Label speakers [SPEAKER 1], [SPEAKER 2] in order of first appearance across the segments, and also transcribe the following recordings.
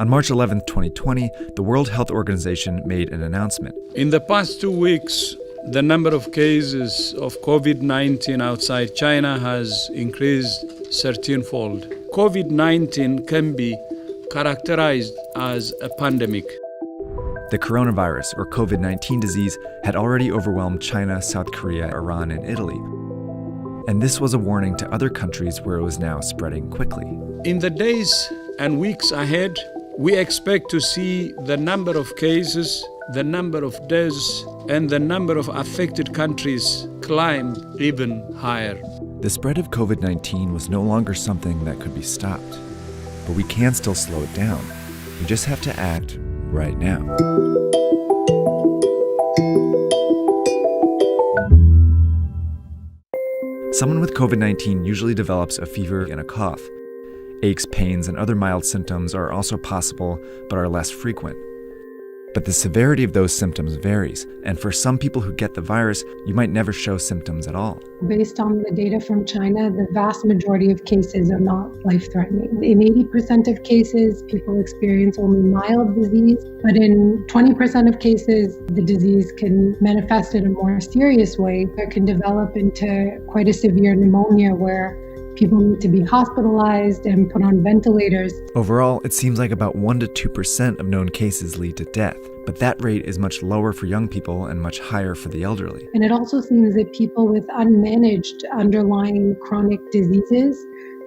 [SPEAKER 1] On March 11, 2020, the World Health Organization made an announcement.
[SPEAKER 2] In the past 2 weeks, the number of cases of COVID-19 outside China has increased 13-fold. COVID-19 can be characterized as a pandemic.
[SPEAKER 1] The coronavirus, or COVID-19 disease, had already overwhelmed China, South Korea, Iran, and Italy. And this was a warning to other countries where it was now spreading quickly.
[SPEAKER 2] In the days and weeks ahead, we expect to see the number of cases, the number of deaths, and the number of affected countries climb even higher.
[SPEAKER 1] The spread of COVID-19 was no longer something that could be stopped. But we can still slow it down. We just have to act right now. Someone with COVID-19 usually develops a fever and a cough. Aches, pains, and other mild symptoms are also possible, but are less frequent. But the severity of those symptoms varies, and for some people who get the virus, you might never show symptoms at all.
[SPEAKER 3] Based on the data from China, the vast majority of cases are not life-threatening. In 80% of cases, people experience only mild disease, but in 20% of cases, the disease can manifest in a more serious way. It can develop into quite a severe pneumonia where people need to be hospitalized and put on ventilators.
[SPEAKER 1] Overall, it seems like about 1% to 2% of known cases lead to death, but that rate is much lower for young people and much higher for the elderly.
[SPEAKER 3] And it also seems that people with unmanaged underlying chronic diseases,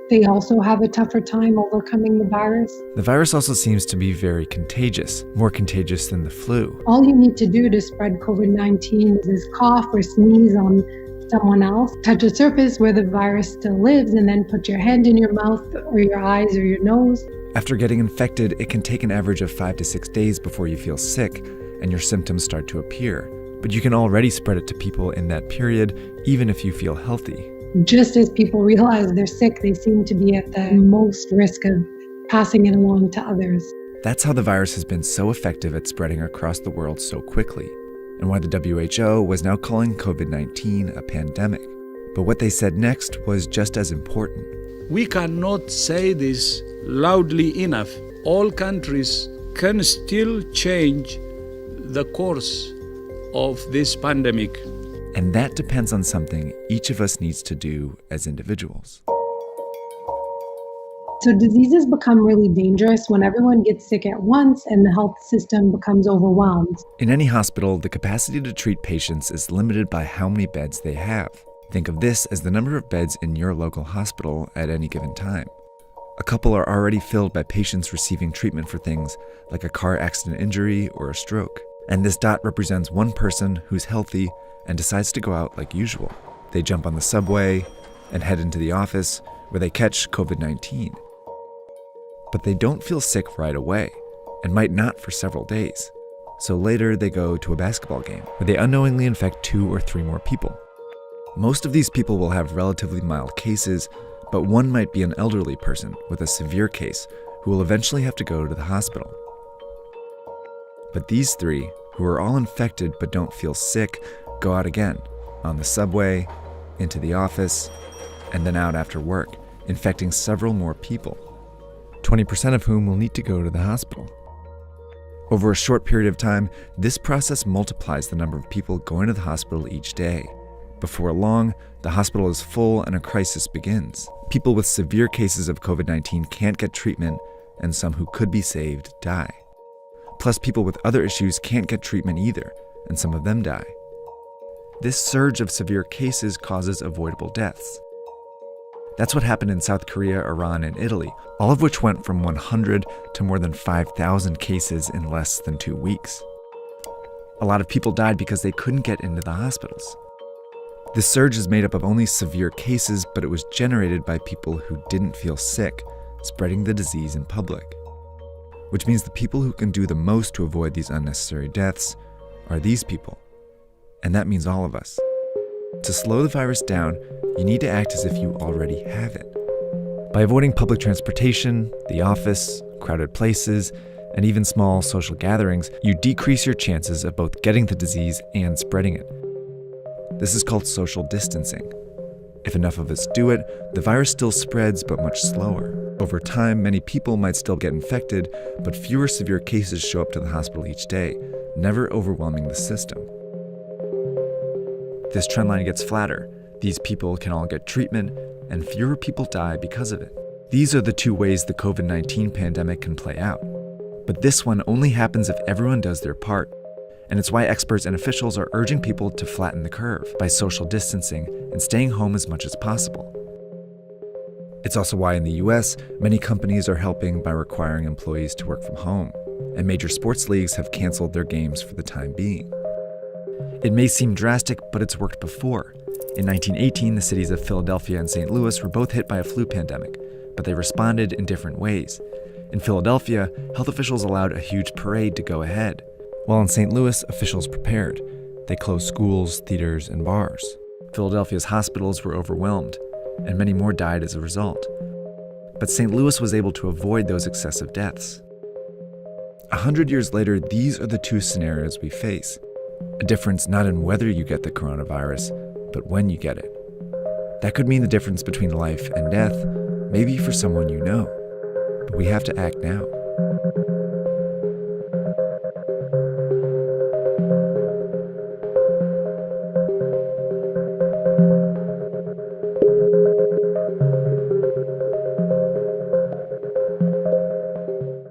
[SPEAKER 3] they also have a tougher time overcoming the virus.
[SPEAKER 1] The virus also seems to be very contagious, more contagious than the flu.
[SPEAKER 3] All you need to do to spread COVID-19 is cough or sneeze on someone else, touch a surface where the virus still lives, and then put your hand in your mouth or your eyes or your nose.
[SPEAKER 1] After getting infected, it can take an average of 5 to 6 days before you feel sick and your symptoms start to appear. But you can already spread it to people in that period, even if you feel healthy.
[SPEAKER 3] Just as people realize they're sick, they seem to be at the most risk of passing it along to others.
[SPEAKER 1] That's how the virus has been so effective at spreading across the world so quickly, and why the WHO was now calling COVID-19 a pandemic. But what they said next was just as important.
[SPEAKER 2] We cannot say this loudly enough. All countries can still change the course of this pandemic.
[SPEAKER 1] And that depends on something each of us needs to do as individuals.
[SPEAKER 3] So diseases become really dangerous when everyone gets sick at once and the health system becomes overwhelmed.
[SPEAKER 1] In any hospital, the capacity to treat patients is limited by how many beds they have. Think of this as the number of beds in your local hospital at any given time. A couple are already filled by patients receiving treatment for things like a car accident injury or a stroke. And this dot represents one person who's healthy and decides to go out like usual. They jump on the subway and head into the office where they catch COVID-19. But they don't feel sick right away, and might not for several days. So later they go to a basketball game, where they unknowingly infect 2 or 3 more people. Most of these people will have relatively mild cases, but one might be an elderly person with a severe case who will eventually have to go to the hospital. But these 3, who are all infected but don't feel sick, go out again, on the subway, into the office, and then out after work, infecting several more people. 20% of whom will need to go to the hospital. Over a short period of time, this process multiplies the number of people going to the hospital each day. Before long, the hospital is full and a crisis begins. People with severe cases of COVID-19 can't get treatment, and some who could be saved die. Plus, people with other issues can't get treatment either, and some of them die. This surge of severe cases causes avoidable deaths. That's what happened in South Korea, Iran, and Italy, all of which went from 100 to more than 5,000 cases in less than 2 weeks. A lot of people died because they couldn't get into the hospitals. This surge is made up of only severe cases, but it was generated by people who didn't feel sick, spreading the disease in public. Which means the people who can do the most to avoid these unnecessary deaths are these people. And that means all of us. To slow the virus down, you need to act as if you already have it. By avoiding public transportation, the office, crowded places, and even small social gatherings, you decrease your chances of both getting the disease and spreading it. This is called social distancing. If enough of us do it, the virus still spreads, but much slower. Over time, many people might still get infected, but fewer severe cases show up to the hospital each day, never overwhelming the system. This trendline gets flatter. These people can all get treatment, and fewer people die because of it. These are the two ways the COVID-19 pandemic can play out. But this one only happens if everyone does their part. And it's why experts and officials are urging people to flatten the curve by social distancing and staying home as much as possible. It's also why in the US, many companies are helping by requiring employees to work from home, and major sports leagues have canceled their games for the time being. It may seem drastic, but it's worked before. In 1918, the cities of Philadelphia and St. Louis were both hit by a flu pandemic, but they responded in different ways. In Philadelphia, health officials allowed a huge parade to go ahead, while in St. Louis, officials prepared. They closed schools, theaters, and bars. Philadelphia's hospitals were overwhelmed, and many more died as a result. But St. Louis was able to avoid those excessive deaths. 100 years later, these are the two scenarios we face. A difference not in whether you get the coronavirus, but when you get it. That could mean the difference between life and death, maybe for someone you know. But we have to act now.